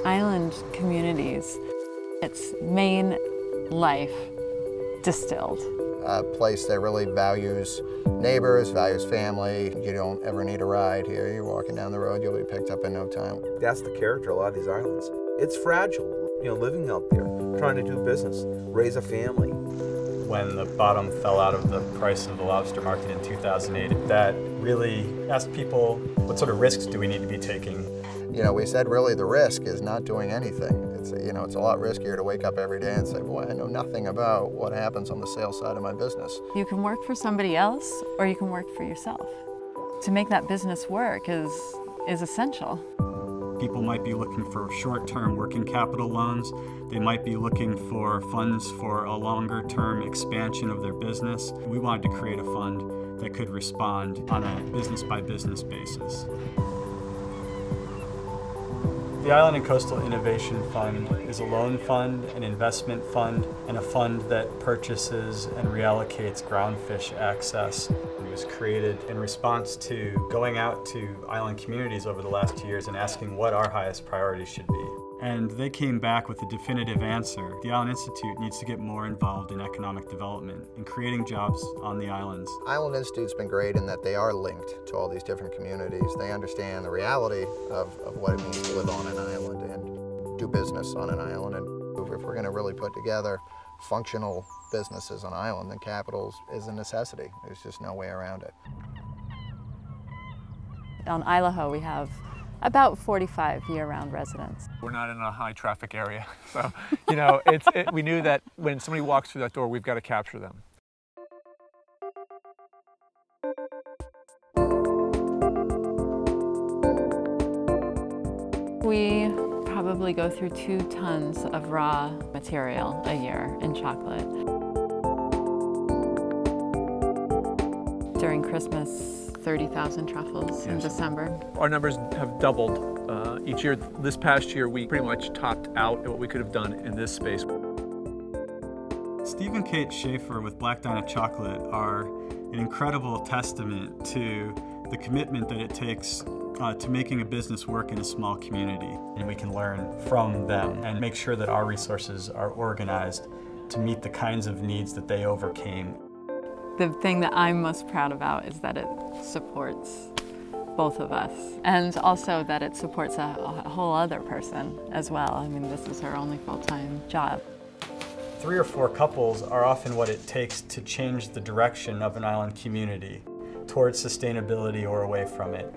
Island communities, it's Maine life distilled. A place that really values neighbors, values family. You don't ever need a ride here. You're walking down the road, you'll be picked up in no time. That's the character of a lot of these islands. It's fragile, living out there, trying to do business, raise a family. When the bottom fell out of the price of the lobster market in 2008, that really asked people, what sort of risks do we need to be taking? We said really the risk is not doing anything. It's a lot riskier to wake up every day and say, boy, I know nothing about what happens on the sales side of my business. You can work for somebody else or you can work for yourself. To make that business work is essential. People might be looking for short-term working capital loans. They might be looking for funds for a longer-term expansion of their business. We wanted to create a fund that could respond on a business-by-business basis. The Island and Coastal Innovation Fund is a loan fund, an investment fund, and a fund that purchases and reallocates Groundfish access. It was created in response to going out to island communities over the last 2 years and asking what our highest priorities should be. And they came back with a definitive answer. The Island Institute needs to get more involved in economic development and creating jobs on the islands. Island Institute's been great in that they are linked to all these different communities. They understand the reality of what it means to live on an island and do business on an island. And if we're going to really put together functional businesses on an island, then capital is a necessity. There's just no way around it. On Idaho, we have about 45 year-round residents. We're not in a high traffic area, so we knew that when somebody walks through that door, we've got to capture them. We probably go through 2 tons of raw material a year in chocolate. During Christmas, 30,000 truffles in December. Our numbers have doubled each year. This past year, we pretty much topped out at what we could have done in this space. Steve and Kate Schaefer with Black Dinah Chocolate are an incredible testament to the commitment that it takes to making a business work in a small community. And we can learn from them and make sure that our resources are organized to meet the kinds of needs that they overcame. The thing that I'm most proud about is that it supports both of us, and also that it supports a whole other person as well. I mean, this is her only full-time job. 3 or 4 couples are often what it takes to change the direction of an island community towards sustainability or away from it.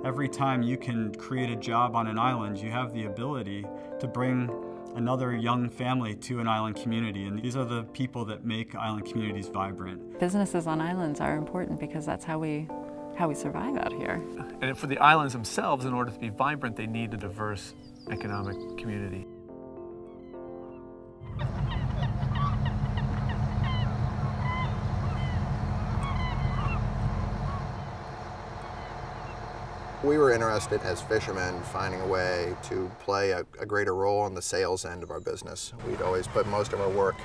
Every time you can create a job on an island, you have the ability to bring another young family to an island community, and these are the people that make island communities vibrant. Businesses on islands are important because that's how we survive out here. And for the islands themselves, in order to be vibrant, they need a diverse economic community. We were interested as fishermen finding a way to play a greater role on the sales end of our business. We'd always put most of our work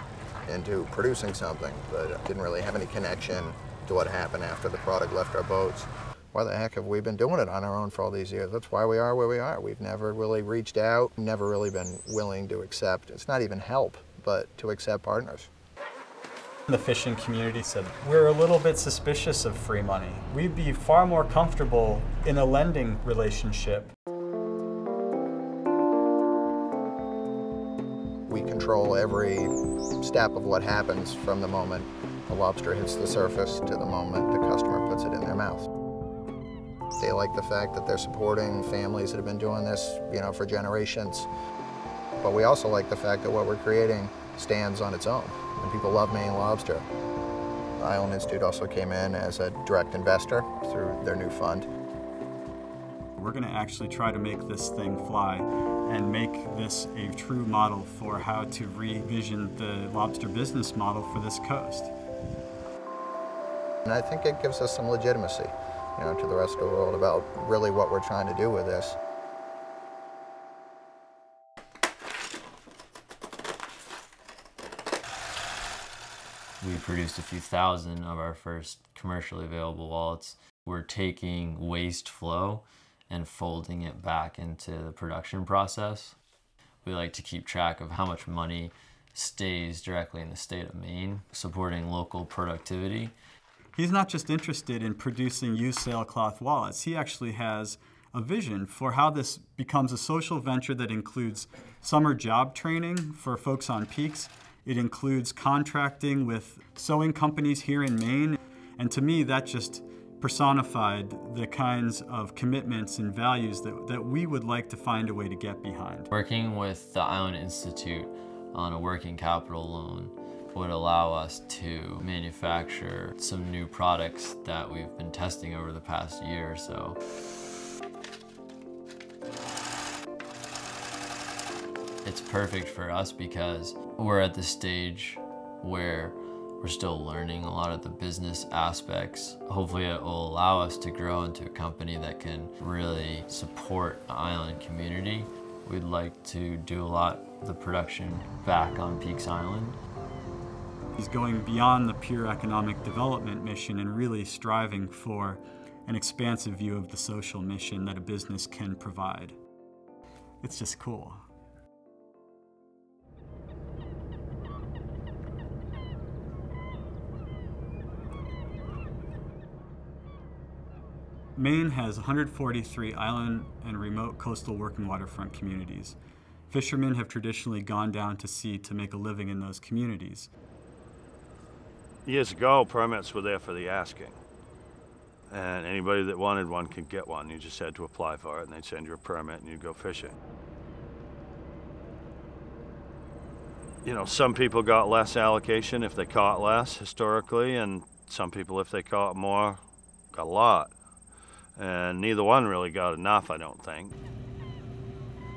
into producing something, but didn't really have any connection to what happened after the product left our boats. Why the heck have we been doing it on our own for all these years? That's why we are where we are. We've never really reached out, never really been willing to accept, it's not even help, but to accept partners. The fishing community said, we're a little bit suspicious of free money. We'd be far more comfortable in a lending relationship. We control every step of what happens from the moment the lobster hits the surface to the moment the customer puts it in their mouth. They like the fact that they're supporting families that have been doing this, for generations. But we also like the fact that what we're creating stands on its own, and people love Maine lobster. The Island Institute also came in as a direct investor through their new fund. We're going to actually try to make this thing fly and make this a true model for how to revision the lobster business model for this coast. And I think it gives us some legitimacy, to the rest of the world about really what we're trying to do with this. We produced a few thousand of our first commercially available wallets. We're taking waste flow and folding it back into the production process. We like to keep track of how much money stays directly in the state of Maine, supporting local productivity. He's not just interested in producing used sailcloth wallets. He actually has a vision for how this becomes a social venture that includes summer job training for folks on peaks. It includes contracting with sewing companies here in Maine. And to me, that just personified the kinds of commitments and values that we would like to find a way to get behind. Working with the Island Institute on a working capital loan would allow us to manufacture some new products that we've been testing over the past year or so. It's perfect for us because we're at the stage where we're still learning a lot of the business aspects. Hopefully it will allow us to grow into a company that can really support the island community. We'd like to do a lot of the production back on Peaks Island. He's going beyond the pure economic development mission and really striving for an expansive view of the social mission that a business can provide. It's just cool. Maine has 143 island and remote coastal working waterfront communities. Fishermen have traditionally gone down to sea to make a living in those communities. Years ago, permits were there for the asking. And anybody that wanted one could get one. You just had to apply for it, and they'd send you a permit, and you'd go fishing. You know, some people got less allocation if they caught less, historically, and some people, if they caught more, got a lot. And neither one really got enough, I don't think.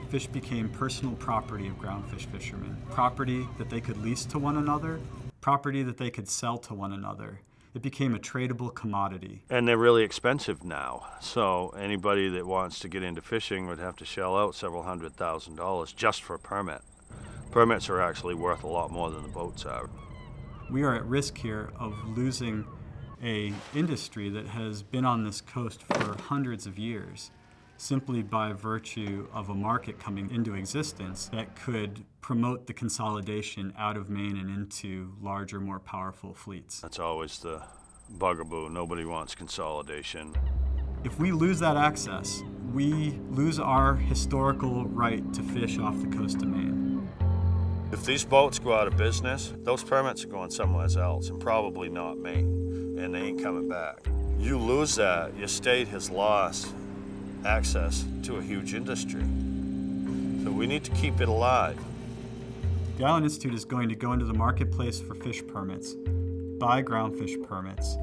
Fish became personal property of groundfish fishermen, property that they could lease to one another, property that they could sell to one another. It became a tradable commodity. And they're really expensive now, so anybody that wants to get into fishing would have to shell out several $100,000 just for a permit. Permits are actually worth a lot more than the boats are. We are at risk here of losing an industry that has been on this coast for hundreds of years, simply by virtue of a market coming into existence that could promote the consolidation out of Maine and into larger, more powerful fleets. That's always the bugaboo. Nobody wants consolidation. If we lose that access, we lose our historical right to fish off the coast of Maine. If these boats go out of business, those permits are going somewhere else, and probably not Maine, and they ain't coming back. You lose that, your state has lost access to a huge industry. So we need to keep it alive. The Island Institute is going to go into the marketplace for fish permits, buy groundfish permits,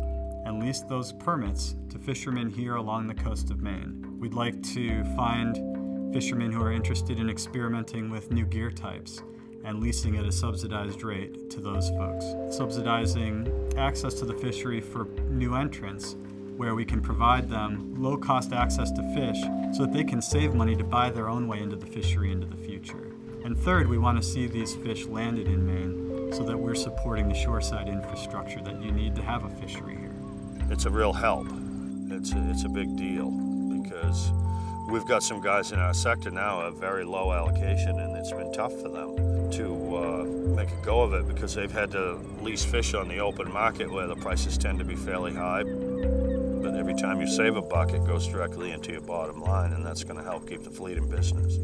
and lease those permits to fishermen here along the coast of Maine. We'd like to find fishermen who are interested in experimenting with new gear types and leasing at a subsidized rate to those folks. Subsidizing access to the fishery for new entrants, where we can provide them low-cost access to fish so that they can save money to buy their own way into the fishery into the future. And third, we want to see these fish landed in Maine so that we're supporting the shoreside infrastructure that you need to have a fishery here. It's a real help. It's a big deal because we've got some guys in our sector now at very low allocation, and it's been tough for them to make a go of it because they've had to lease fish on the open market where the prices tend to be fairly high. But every time you save a buck, it goes directly into your bottom line, and that's going to help keep the fleet in business.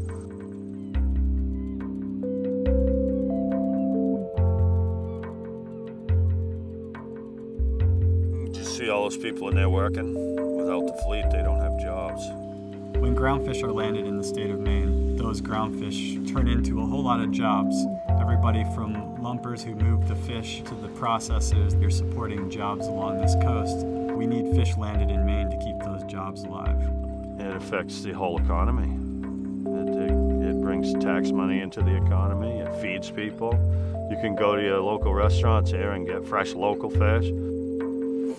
You see all those people in there working? Without the fleet, they don't have jobs. When groundfish are landed in the state of Maine, those groundfish turn into a whole lot of jobs. Everybody from lumpers who move the fish to the processors, you're supporting jobs along this coast. We need fish landed in Maine to keep those jobs alive. It affects the whole economy. It brings tax money into the economy. It feeds people. You can go to your local restaurants here and get fresh local fish.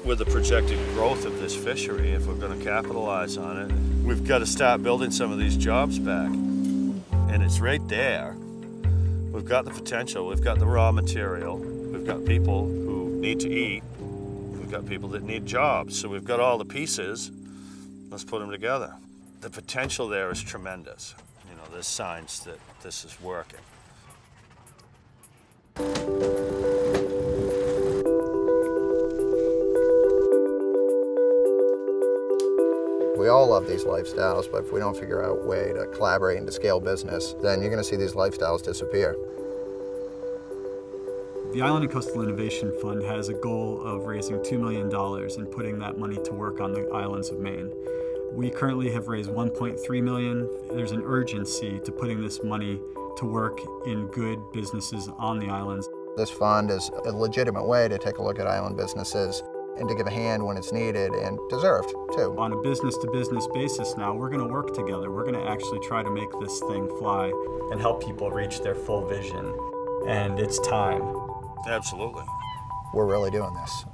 With the projected growth of this fishery, if we're going to capitalize on it, we've got to start building some of these jobs back. And it's right there. We've got the potential. We've got the raw material. We've got people who need to eat. We've got people that need jobs. So we've got all the pieces. Let's put them together. The potential there is tremendous. You know, there's signs that this is working. We all love these lifestyles, but if we don't figure out a way to collaborate and to scale business, then you're going to see these lifestyles disappear. The Island and Coastal Innovation Fund has a goal of raising $2 million and putting that money to work on the islands of Maine. We currently have raised $1.3 million. There's an urgency to putting this money to work in good businesses on the islands. This fund is a legitimate way to take a look at island businesses and to give a hand when it's needed and deserved, too. On a business-to-business basis now, we're going to work together. We're going to actually try to make this thing fly and help people reach their full vision. And it's time. Absolutely. We're really doing this.